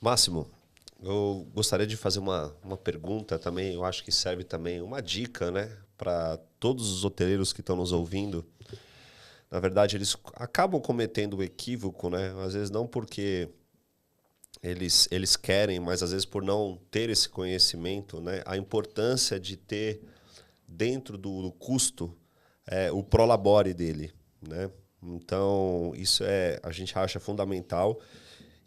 Máximo, eu gostaria de fazer uma pergunta também, eu acho que serve também uma dica, né, para todos os hoteleiros que estão nos ouvindo. Na verdade, eles acabam cometendo o equívoco, né? Às vezes não porque eles querem, mas às vezes por não ter esse conhecimento, né? A importância de ter dentro do custo o prolabore dele, né? Então, isso a gente acha fundamental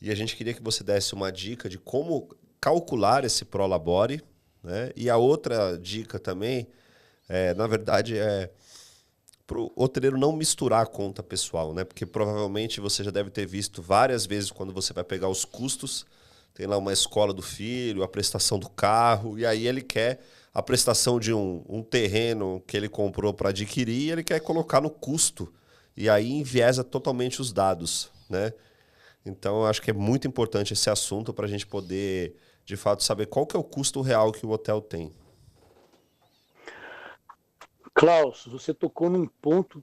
e a gente queria que você desse uma dica de como calcular esse prolabore, né? E a outra dica também, na verdade, para o hoteleiro não misturar a conta pessoal, né? Porque provavelmente você já deve ter visto várias vezes quando você vai pegar os custos, tem lá uma escola do filho, a prestação do carro, e aí ele quer a prestação de um terreno que ele comprou para adquirir e ele quer colocar no custo. E aí enviesa totalmente os dados, né? Então, eu acho que é muito importante esse assunto para a gente poder, de fato, saber qual que é o custo real que o hotel tem. Klaus, você tocou num ponto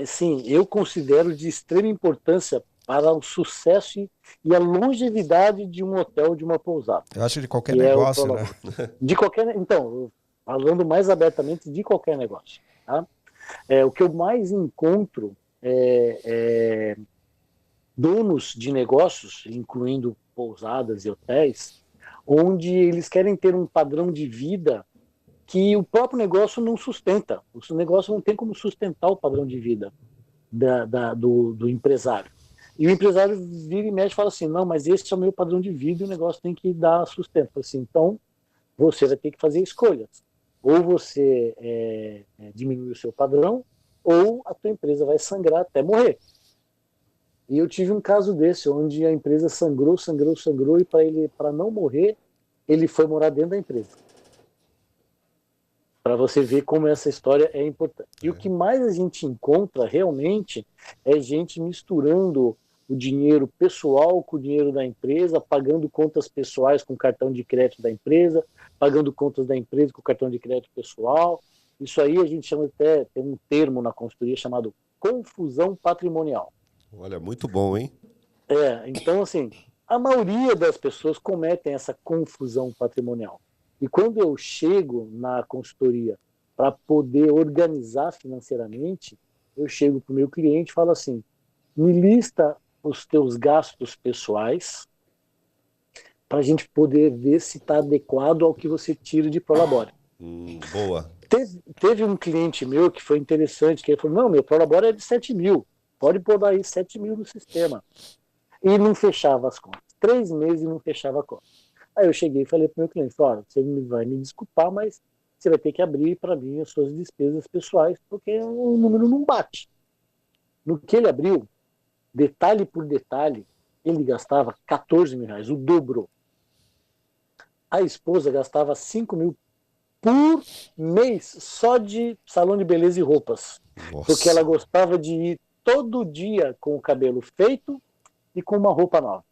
assim, eu considero de extrema importância para o sucesso e a longevidade de um hotel, de uma pousada, Eu acho que de qualquer que é o negócio, né? prolabore. De qualquer, então, falando mais abertamente de qualquer negócio, tá? O que eu mais encontro é donos de negócios, incluindo pousadas e hotéis, onde eles querem ter um padrão de vida que o próprio negócio não sustenta. O negócio não tem como sustentar o padrão de vida do empresário. E o empresário vira e mexe e fala assim, não, mas esse é o meu padrão de vida e o negócio tem que dar sustento. Assim, então, você vai ter que fazer escolhas. Ou você diminui o seu padrão, ou a tua empresa vai sangrar até morrer. E eu tive um caso desse, onde a empresa sangrou, e para não morrer, ele foi morar dentro da empresa. Para você ver como essa história é importante. E o que mais a gente encontra realmente é gente misturando o dinheiro pessoal com o dinheiro da empresa, pagando contas pessoais com o cartão de crédito da empresa, pagando contas da empresa com o cartão de crédito pessoal. Isso aí a gente chama até, tem um termo na consultoria chamado confusão patrimonial. Olha, muito bom, hein? Então, assim, a maioria das pessoas cometem essa confusão patrimonial. E quando eu chego na consultoria para poder organizar financeiramente, eu chego para o meu cliente e falo assim, me lista os teus gastos pessoais para a gente poder ver se está adequado ao que você tira de prolabore. Boa. Teve um cliente meu que foi interessante, que ele falou, não, meu prolabore é de 7 mil, pode pôr aí 7 mil no sistema. E não fechava as contas. 3 meses e não fechava a conta. Aí eu cheguei e falei para o meu cliente, olha, você vai me desculpar, mas você vai ter que abrir para mim as suas despesas pessoais, porque o número não bate. No que ele abriu, detalhe por detalhe, ele gastava 14 mil reais, o dobro. A esposa gastava 5 mil por mês só de salão de beleza e roupas. Nossa. Porque ela gostava de ir todo dia com o cabelo feito e com uma roupa nova.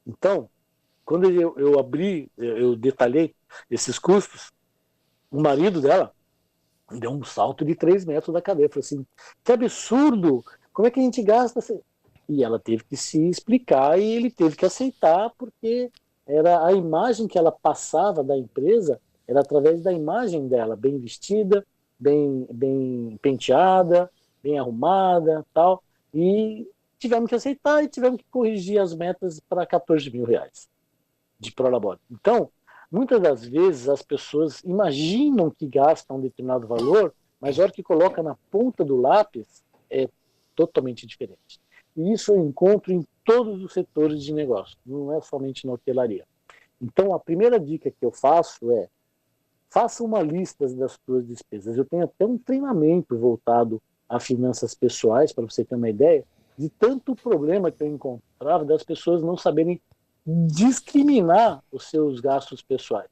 Então, quando eu detalhei esses custos, o marido dela deu um salto de 3 metros da cadeira. Falou assim, que absurdo, como é que a gente gasta assim? E ela teve que se explicar e ele teve que aceitar, porque era a imagem que ela passava da empresa, era através da imagem dela, bem vestida, bem penteada, bem arrumada, tal. E tivemos que aceitar e tivemos que corrigir as metas para 14 mil reais de prolabore. Então, muitas das vezes as pessoas imaginam que gastam um determinado valor, mas a hora que coloca na ponta do lápis é totalmente diferente. E isso eu encontro em todos os setores de negócio, não é somente na hotelaria. Então, a primeira dica que eu faço é faça uma lista das suas despesas. Eu tenho até um treinamento voltado a finanças pessoais, para você ter uma ideia, de tanto problema que eu encontrava das pessoas não saberem discriminar os seus gastos pessoais.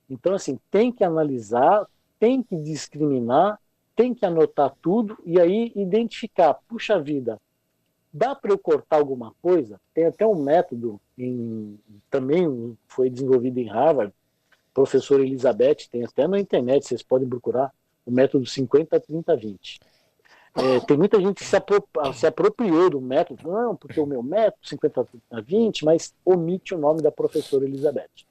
Então, assim, tem que analisar, tem que discriminar, tem que anotar tudo e aí identificar, puxa vida, dá para eu cortar alguma coisa? Tem até um método, também foi desenvolvido em Harvard, professora Elizabeth, tem até na internet, vocês podem procurar, o método 50-30-20. Tem muita gente que se apropriou do método, não, porque o meu método 50-30-20, mas omite o nome da professora Elizabeth.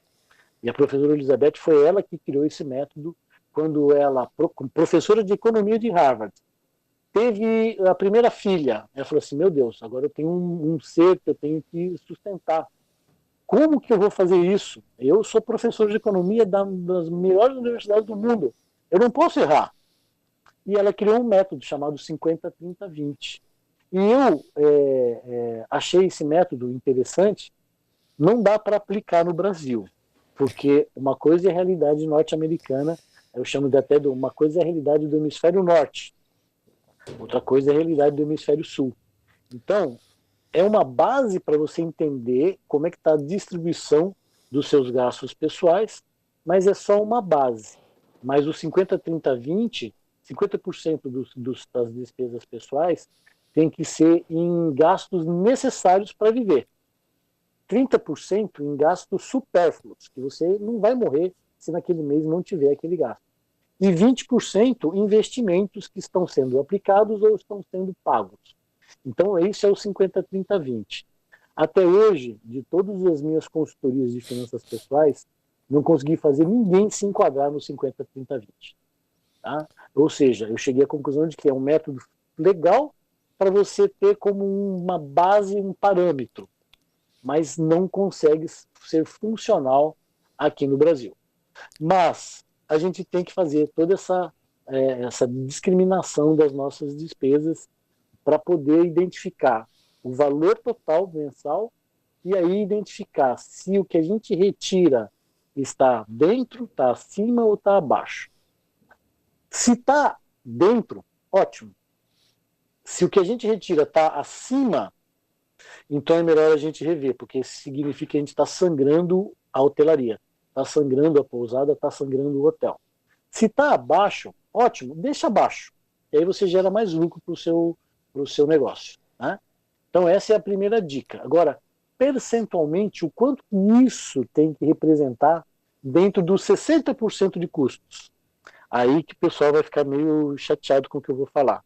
E a professora Elizabeth foi ela que criou esse método quando ela, professora de economia de Harvard, teve a primeira filha. Ela falou assim, meu Deus, agora eu tenho um ser que eu tenho que sustentar. Como que eu vou fazer isso? Eu sou professor de economia das melhores universidades do mundo. Eu não posso errar. E ela criou um método chamado 50-30-20. E eu achei esse método interessante. Não dá para aplicar no Brasil, porque uma coisa é a realidade norte-americana, eu chamo de até de uma coisa é a realidade do hemisfério norte, outra coisa é a realidade do hemisfério sul. Então, é uma base para você entender como é que está a distribuição dos seus gastos pessoais, mas é só uma base. Mas o 50-30-20, 50% das despesas pessoais tem que ser em gastos necessários para viver. 30% em gastos supérfluos, que você não vai morrer se naquele mês não tiver aquele gasto. E 20% em investimentos que estão sendo aplicados ou estão sendo pagos. Então, esse é o 50-30-20. Até hoje, de todas as minhas consultorias de finanças pessoais, não consegui fazer ninguém se enquadrar no 50-30-20. Tá? Ou seja, eu cheguei à conclusão de que é um método legal para você ter como uma base, um parâmetro, mas não consegue ser funcional aqui no Brasil. Mas a gente tem que fazer toda essa discriminação das nossas despesas para poder identificar o valor total mensal e aí identificar se o que a gente retira está dentro, está acima ou está abaixo. Se está dentro, ótimo. Se o que a gente retira está acima, então é melhor a gente rever, porque isso significa que a gente está sangrando a hotelaria, está sangrando a pousada, está sangrando o hotel. Se está abaixo, ótimo, deixa abaixo. E aí você gera mais lucro para o seu negócio. Né? Então essa é a primeira dica. Agora, percentualmente, o quanto isso tem que representar dentro dos 60% de custos? Aí que o pessoal vai ficar meio chateado com o que eu vou falar.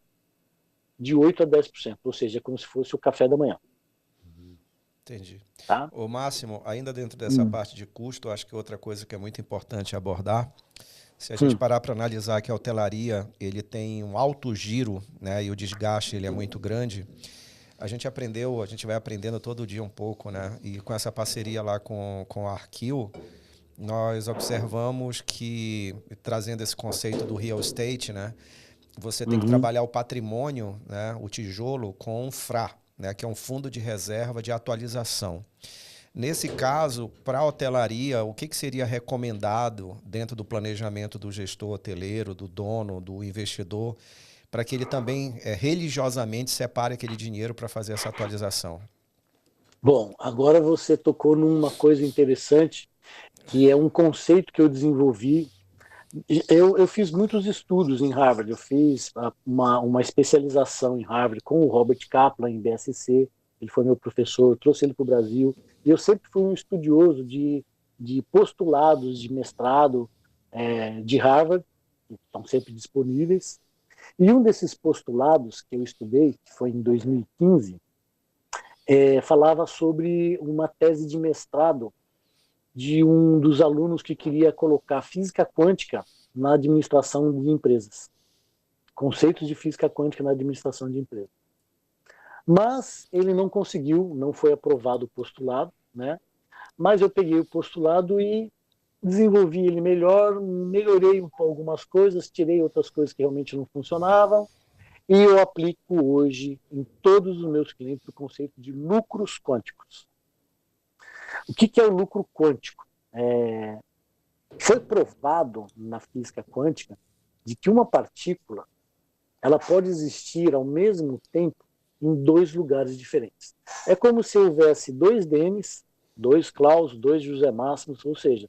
De 8% a 10%, ou seja, é como se fosse o café da manhã. Entendi. Tá? Ô Máximo, ainda dentro dessa parte de custo, acho que outra coisa que é muito importante abordar, se a gente parar para analisar que a hotelaria ele tem um alto giro, né, e o desgaste ele é muito grande, a gente vai aprendendo todo dia um pouco, né, e com essa parceria lá com a Arquil, nós observamos que, trazendo esse conceito do real estate, né, você tem que trabalhar o patrimônio, né, o tijolo, com um FRA, né, que é um fundo de reserva de atualização. Nesse caso, para a hotelaria, o que seria recomendado dentro do planejamento do gestor hoteleiro, do dono, do investidor, para que ele também religiosamente separe aquele dinheiro para fazer essa atualização? Bom, agora você tocou numa coisa interessante, que é um conceito que eu desenvolvi. Eu fiz muitos estudos em Harvard, eu fiz uma especialização em Harvard com o Robert Kaplan em BSC, ele foi meu professor, trouxe ele para o Brasil, e eu sempre fui um estudioso de postulados de mestrado de Harvard, que estão sempre disponíveis, e um desses postulados que eu estudei, que foi em 2015, falava sobre uma tese de mestrado de um dos alunos que queria colocar física quântica na administração de empresas. Conceitos de física quântica na administração de empresas. Mas ele não conseguiu, não foi aprovado o postulado, né? Mas eu peguei o postulado e desenvolvi ele melhor, melhorei algumas coisas, tirei outras coisas que realmente não funcionavam, e eu aplico hoje em todos os meus clientes o conceito de lucros quânticos. O que é o lucro quântico? Foi provado na física quântica de que uma partícula ela pode existir ao mesmo tempo em dois lugares diferentes. É como se houvesse dois Denis, dois Klaus, dois José Máximos, ou seja,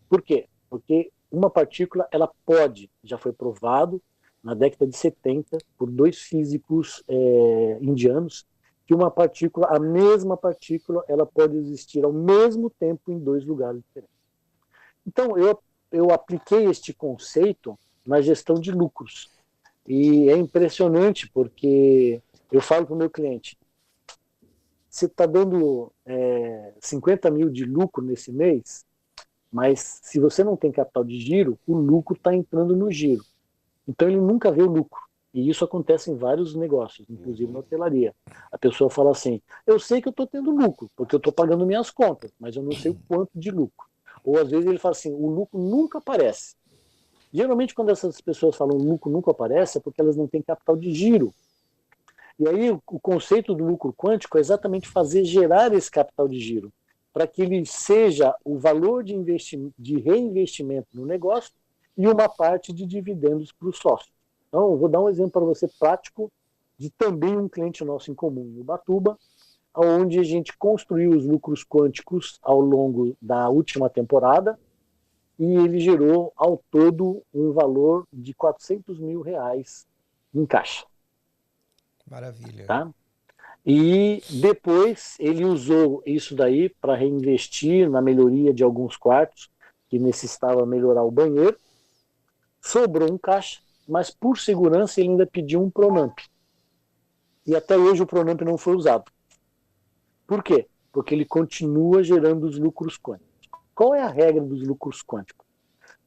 por quê? Porque uma partícula ela pode, já foi provado na década de 70 por dois físicos indianos, que uma partícula, a mesma partícula, ela pode existir ao mesmo tempo em dois lugares diferentes. Então, eu apliquei este conceito na gestão de lucros. E é impressionante porque eu falo para o meu cliente, você está dando 50 mil de lucro nesse mês, mas se você não tem capital de giro, o lucro está entrando no giro. Então ele nunca vê o lucro. E isso acontece em vários negócios, inclusive na hotelaria. A pessoa fala assim, eu sei que eu estou tendo lucro, porque eu estou pagando minhas contas, mas eu não sei o quanto de lucro. Ou às vezes ele fala assim, o lucro nunca aparece. Geralmente quando essas pessoas falam o lucro nunca aparece, é porque elas não têm capital de giro. E aí o conceito do lucro quântico é exatamente fazer gerar esse capital de giro, para que ele seja o valor de reinvestimento no negócio e uma parte de dividendos para o sócio. Então, eu vou dar um exemplo para você prático de também um cliente nosso em comum, em Ubatuba, onde a gente construiu os lucros quânticos ao longo da última temporada e ele gerou ao todo um valor de R$400 mil em caixa. Maravilha. Tá? E depois ele usou isso daí para reinvestir na melhoria de alguns quartos que necessitava melhorar o banheiro. Sobrou um caixa, mas por segurança ele ainda pediu um Pronamp. E até hoje o Pronamp não foi usado. Por quê? Porque ele continua gerando os lucros quânticos. Qual é a regra dos lucros quânticos?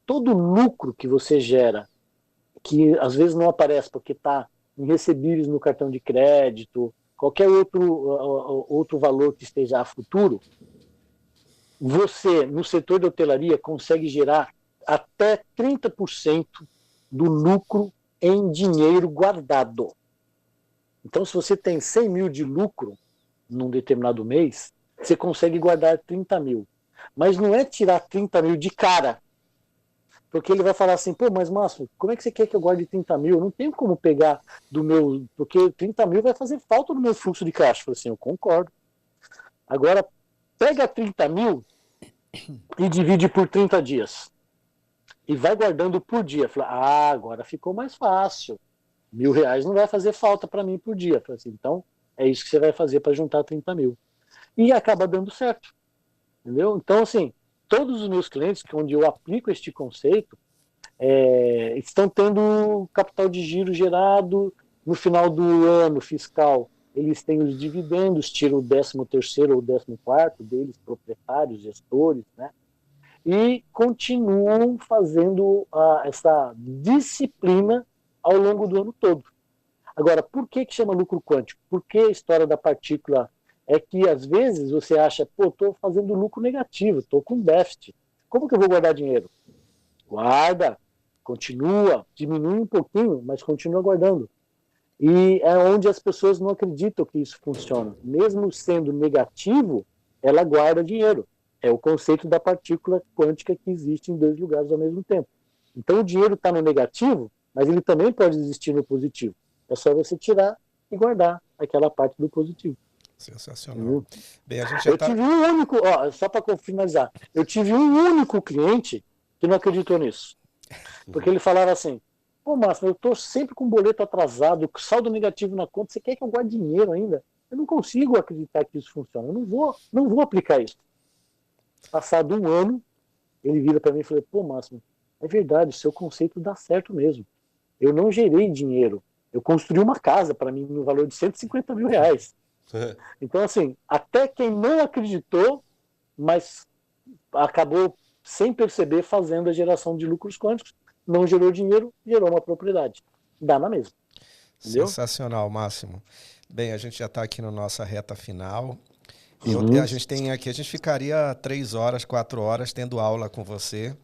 Todo lucro que você gera, que às vezes não aparece porque está em recebíveis no cartão de crédito, qualquer outro valor que esteja a futuro, você, no setor de hotelaria, consegue gerar até 30% do lucro em dinheiro guardado. Então, se você tem 100 mil de lucro num determinado mês, você consegue guardar 30 mil. Mas não é tirar 30 mil de cara. Porque ele vai falar assim, pô, mas Márcio, como é que você quer que eu guarde 30 mil? Eu não tenho como pegar do meu... Porque 30 mil vai fazer falta no meu fluxo de caixa. Eu falei assim, eu concordo. Agora, pega 30 mil e divide por 30 dias. E vai guardando por dia. Eu falei, agora ficou mais fácil. R$1.000 não vai fazer falta para mim por dia. Eu falei assim, então, é isso que você vai fazer para juntar 30 mil. E acaba dando certo. Entendeu? Então, assim, todos os meus clientes, onde eu aplico este conceito, estão tendo capital de giro gerado no final do ano fiscal. Eles têm os dividendos, tiram o 13º ou 14º deles, proprietários, gestores, né? E continuam fazendo essa disciplina ao longo do ano todo. Agora, por que chama lucro quântico? Porque a história da partícula é que, às vezes, você acha, pô, estou fazendo lucro negativo, estou com déficit. Como que eu vou guardar dinheiro? Guarda, continua, diminui um pouquinho, mas continua guardando. E é onde as pessoas não acreditam que isso funciona. Mesmo sendo negativo, ela guarda dinheiro. É o conceito da partícula quântica que existe em dois lugares ao mesmo tempo. Então o dinheiro está no negativo, mas ele também pode existir no positivo. É só você tirar e guardar aquela parte do positivo. Sensacional. Bem, a gente já tive um único, só para finalizar, eu tive um único cliente que não acreditou nisso. Porque ele falava assim, pô, Márcio, eu estou sempre com boleto atrasado, saldo negativo na conta, você quer que eu guarde dinheiro ainda? Eu não consigo acreditar que isso funciona, eu não vou aplicar isso. Passado um ano, ele vira para mim e falou, pô, Márcio, é verdade, o seu conceito dá certo mesmo. Eu não gerei dinheiro, eu construí uma casa para mim no valor de R$150 mil. Então, assim, até quem não acreditou, mas acabou sem perceber fazendo a geração de lucros quânticos, não gerou dinheiro, gerou uma propriedade. Dá na mesma. Entendeu? Sensacional, Máximo. Bem, a gente já está aqui na nossa reta final. A gente tem aqui, a gente ficaria 3 horas, 4 horas tendo aula com você.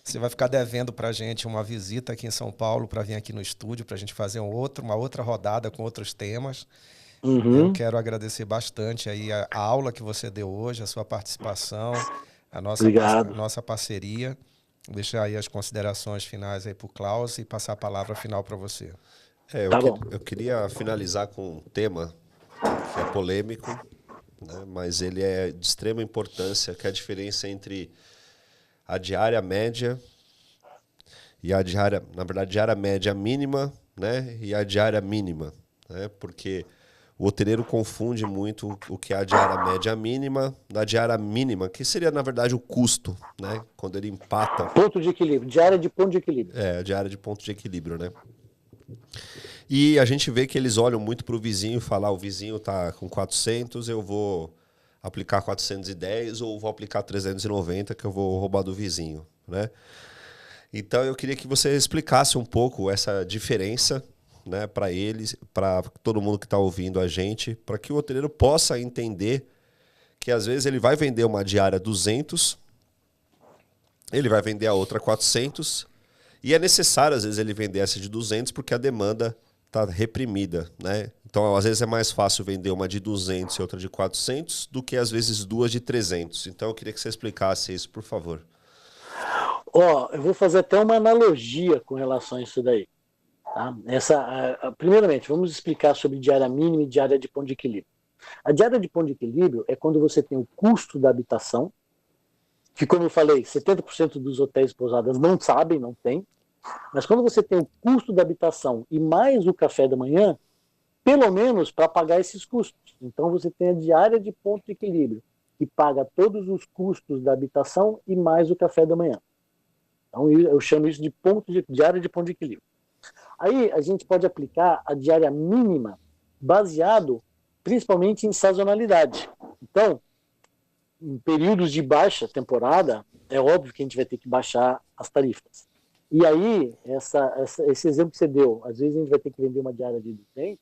Você vai ficar devendo para a gente uma visita aqui em São Paulo para vir aqui no estúdio, para a gente fazer uma outra rodada com outros temas. Eu quero agradecer bastante aí a aula que você deu hoje, a sua participação, a nossa parceria. Vou deixar aí as considerações finais aí para o Klaus e passar a palavra final para você. Eu queria finalizar com um tema que é polêmico, né, mas ele é de extrema importância, que é a diferença entre a diária média e a diária, na verdade, diária média mínima, né, e a diária mínima, né, porque o hoteleiro confunde muito o que é a diária média mínima da diária mínima, que seria, na verdade, o custo, né? Quando ele empata... Ponto de equilíbrio, diária de ponto de equilíbrio. Diária de ponto de equilíbrio, né? E a gente vê que eles olham muito para o vizinho e falam, o vizinho está com 400, eu vou aplicar 410 ou vou aplicar 390 que eu vou roubar do vizinho, né? Então eu queria que você explicasse um pouco essa diferença, né, para eles, para todo mundo que está ouvindo a gente, para que o hoteleiro possa entender que às vezes ele vai vender uma diária 200, ele vai vender a outra 400, e é necessário às vezes ele vender essa de 200 porque a demanda está reprimida, né? Então às vezes é mais fácil vender uma de 200 e outra de 400 do que às vezes duas de 300. Então eu queria que você explicasse isso, por favor. Eu vou fazer até uma analogia com relação a isso daí. Tá? Primeiramente, vamos explicar sobre diária mínima e diária de ponto de equilíbrio. A diária de ponto de equilíbrio é quando você tem o custo da habitação, que, como eu falei, 70% dos hotéis e pousadas não sabem, não tem. Mas quando você tem o custo da habitação e mais o café da manhã, pelo menos para pagar esses custos. Então você tem a diária de ponto de equilíbrio, que paga todos os custos da habitação e mais o café da manhã. Então eu chamo isso de diária de ponto de equilíbrio. Aí a gente pode aplicar a diária mínima baseado principalmente em sazonalidade. Então, em períodos de baixa temporada, é óbvio que a gente vai ter que baixar as tarifas. E aí, esse exemplo que você deu, às vezes a gente vai ter que vender uma diária de 200,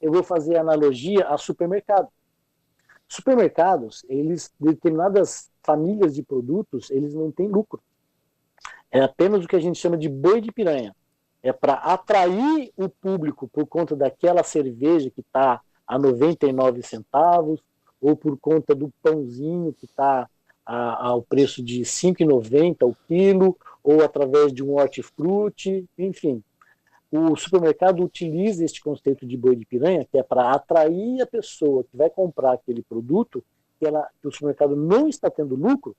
eu vou fazer analogia a supermercado. Supermercados, determinadas famílias de produtos, eles não têm lucro. É apenas o que a gente chama de boi de piranha. É para atrair o público por conta daquela cerveja que está a 99 centavos, ou por conta do pãozinho que está ao preço de R$ 5,90 o quilo, ou através de um hortifruti, enfim. O supermercado utiliza este conceito de boi de piranha, que é para atrair a pessoa que vai comprar aquele produto, que o supermercado não está tendo lucro,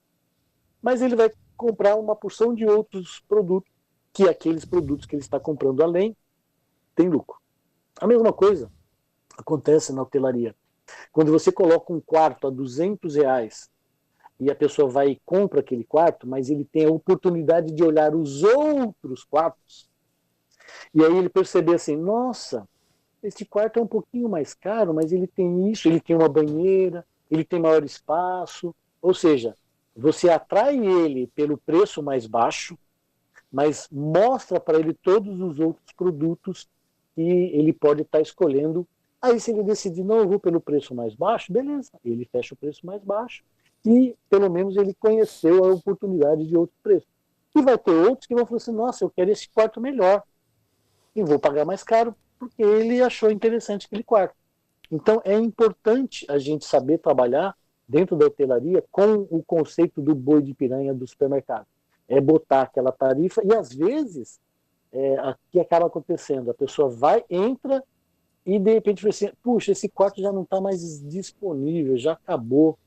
mas ele vai comprar uma porção de outros produtos, que aqueles produtos que ele está comprando além tem lucro. A mesma coisa acontece na hotelaria. Quando você coloca um quarto a R$200 e a pessoa vai e compra aquele quarto, mas ele tem a oportunidade de olhar os outros quartos, e aí ele perceber assim, nossa, este quarto é um pouquinho mais caro, mas ele tem isso, ele tem uma banheira, ele tem maior espaço, ou seja, você atrai ele pelo preço mais baixo, mas mostra para ele todos os outros produtos que ele pode estar escolhendo. Aí se ele decidir, não, eu vou pelo preço mais baixo, beleza, ele fecha o preço mais baixo e pelo menos ele conheceu a oportunidade de outro preço. E vai ter outros que vão falar assim, nossa, eu quero esse quarto melhor e vou pagar mais caro porque ele achou interessante aquele quarto. Então é importante a gente saber trabalhar dentro da hotelaria com o conceito do boi de piranha do supermercado. É botar aquela tarifa e às vezes o que acaba acontecendo? A pessoa entra e de repente fala assim, puxa, esse quarto já não está mais disponível, já acabou.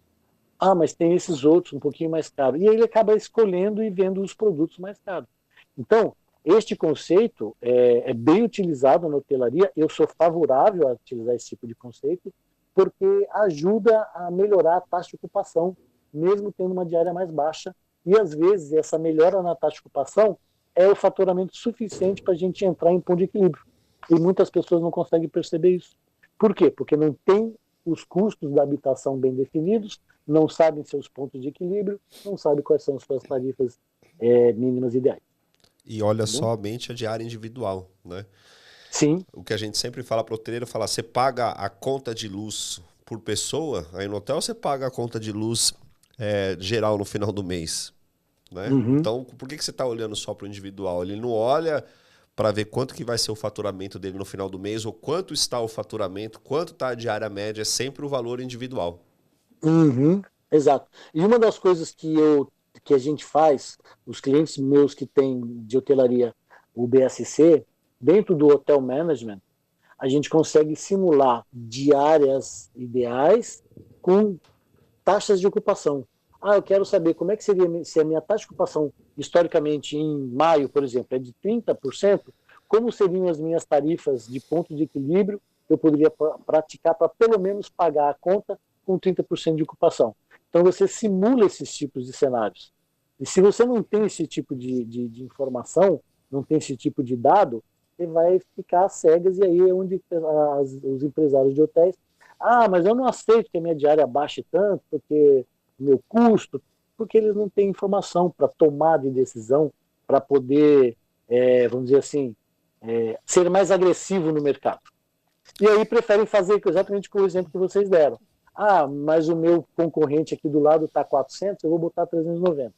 Ah, mas tem esses outros um pouquinho mais caros. E aí ele acaba escolhendo e vendo os produtos mais caros. Então, este conceito é bem utilizado na hotelaria. Eu sou favorável a utilizar esse tipo de conceito porque ajuda a melhorar a taxa de ocupação, mesmo tendo uma diária mais baixa. E às vezes essa melhora na taxa de ocupação é o faturamento suficiente para a gente entrar em ponto de equilíbrio. E muitas pessoas não conseguem perceber isso. Por quê? Porque não tem os custos da habitação bem definidos, não sabem seus pontos de equilíbrio, não sabem quais são as suas tarifas mínimas ideais. E olha somente a diária individual, né? Sim. O que a gente sempre fala para o hoteleiro, você paga a conta de luz por pessoa, aí no hotel você paga a conta de luz geral no final do mês, né? Uhum. Então, por que você está olhando só para o individual? Ele não olha para ver quanto que vai ser o faturamento dele no final do mês, ou quanto está o faturamento, quanto está a diária média, é sempre o valor individual. Uhum. Exato. E uma das coisas que a gente faz, os clientes meus que têm de hotelaria o BSC, dentro do hotel management, a gente consegue simular diárias ideais com taxas de ocupação. Eu quero saber como é que seria se a minha taxa de ocupação, historicamente, em maio, por exemplo, é de 30%, como seriam as minhas tarifas de ponto de equilíbrio que eu poderia praticar para pelo menos pagar a conta com 30% de ocupação. Então você simula esses tipos de cenários. E se você não tem esse tipo de informação, não tem esse tipo de dado, você vai ficar às cegas, e aí é onde os empresários de hotéis, mas eu não aceito que a minha diária baixe tanto, porque o meu custo, porque eles não têm informação para tomar de decisão, para poder, vamos dizer assim, ser mais agressivo no mercado. E aí preferem fazer exatamente com o exemplo que vocês deram. Mas o meu concorrente aqui do lado está 400, eu vou botar 390.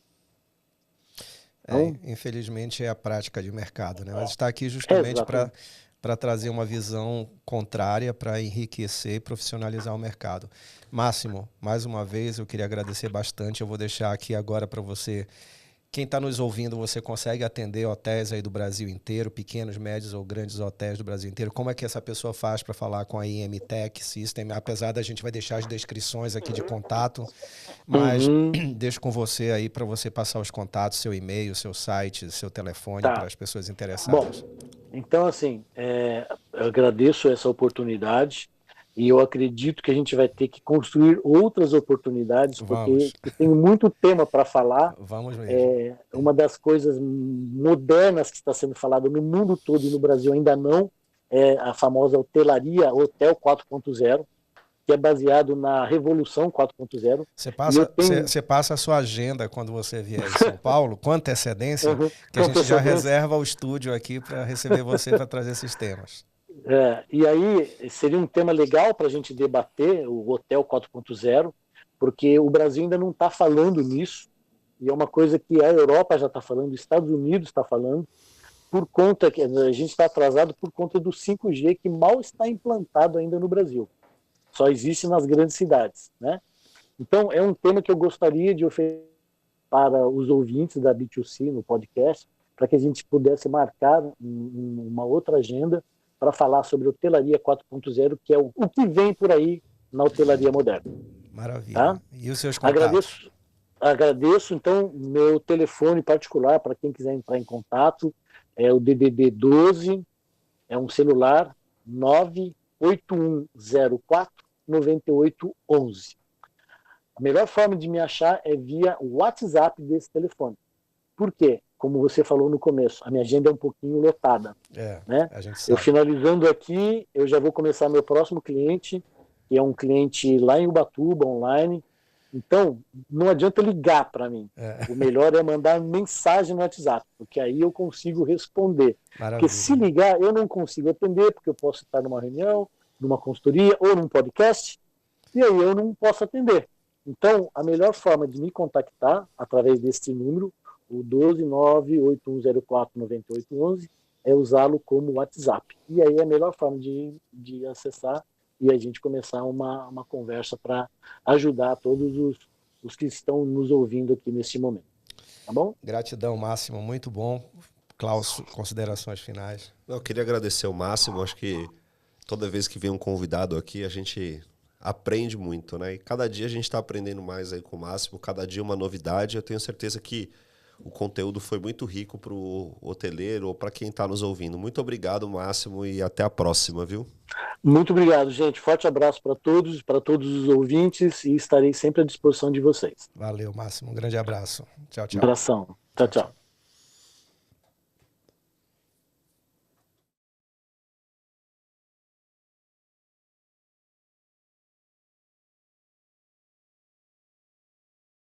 Infelizmente é a prática de mercado, né? Mas está aqui justamente para trazer uma visão contrária, para enriquecer e profissionalizar o mercado. Máximo, mais uma vez eu queria agradecer bastante. Eu vou deixar aqui agora para você. Quem está nos ouvindo, você consegue atender hotéis aí do Brasil inteiro, pequenos, médios ou grandes hotéis do Brasil inteiro? Como é que essa pessoa faz para falar com a IMTech System? Apesar da gente vai deixar as descrições aqui de contato, mas deixo com você aí para você passar os contatos, seu e-mail, seu site, seu telefone para as pessoas interessadas. Bom, então assim, eu agradeço essa oportunidade. E eu acredito que a gente vai ter que construir outras oportunidades, porque tem muito tema para falar. Vamos mesmo. Uma das coisas modernas que está sendo falada no mundo todo e no Brasil ainda não é a famosa hotelaria, Hotel 4.0, que é baseado na Revolução 4.0. Você passa a sua agenda quando você vier em São Paulo, com antecedência, que a gente já reserva o estúdio aqui para receber você para trazer esses temas. E aí seria um tema legal para a gente debater, o Hotel 4.0, porque o Brasil ainda não está falando nisso, e é uma coisa que a Europa já está falando, os Estados Unidos está falando, por conta que a gente está atrasado por conta do 5G, que mal está implantado ainda no Brasil. Só existe nas grandes cidades, né? Então, é um tema que eu gostaria de oferecer para os ouvintes da B2C no podcast, para que a gente pudesse marcar uma outra agenda para falar sobre hotelaria 4.0, que é o que vem por aí na hotelaria moderna. Maravilha. Tá? E os seus contatos? Agradeço, então, meu telefone particular, para quem quiser entrar em contato, é o DDD 12, é um celular 98104-9811. A melhor forma de me achar é via WhatsApp desse telefone. Por quê? Como você falou no começo, a minha agenda é um pouquinho lotada. Né? A gente sabe. Eu finalizando aqui, eu já vou começar meu próximo cliente, que é um cliente lá em Ubatuba, online. Então, não adianta ligar para mim. O melhor é mandar mensagem no WhatsApp, porque aí eu consigo responder. Maravilha. Porque se ligar, eu não consigo atender, porque eu posso estar numa reunião, numa consultoria ou num podcast, e aí eu não posso atender. Então, a melhor forma de me contactar, através desse número, o 12981049811, é usá-lo como WhatsApp. E aí é a melhor forma de acessar e a gente começar uma conversa para ajudar todos os que estão nos ouvindo aqui neste momento. Tá bom? Gratidão, Máximo. Muito bom. Klaus, considerações finais. Eu queria agradecer ao Máximo. Acho que toda vez que vem um convidado aqui, a gente aprende muito, né? E cada dia a gente está aprendendo mais aí com o Máximo. Cada dia uma novidade. Eu tenho certeza que o conteúdo foi muito rico para o hoteleiro ou para quem está nos ouvindo. Muito obrigado, Máximo, e até a próxima, viu? Muito obrigado, gente. Forte abraço para todos os ouvintes, e estarei sempre à disposição de vocês. Valeu, Máximo. Um grande abraço. Tchau, tchau. Abração. Tchau, tchau.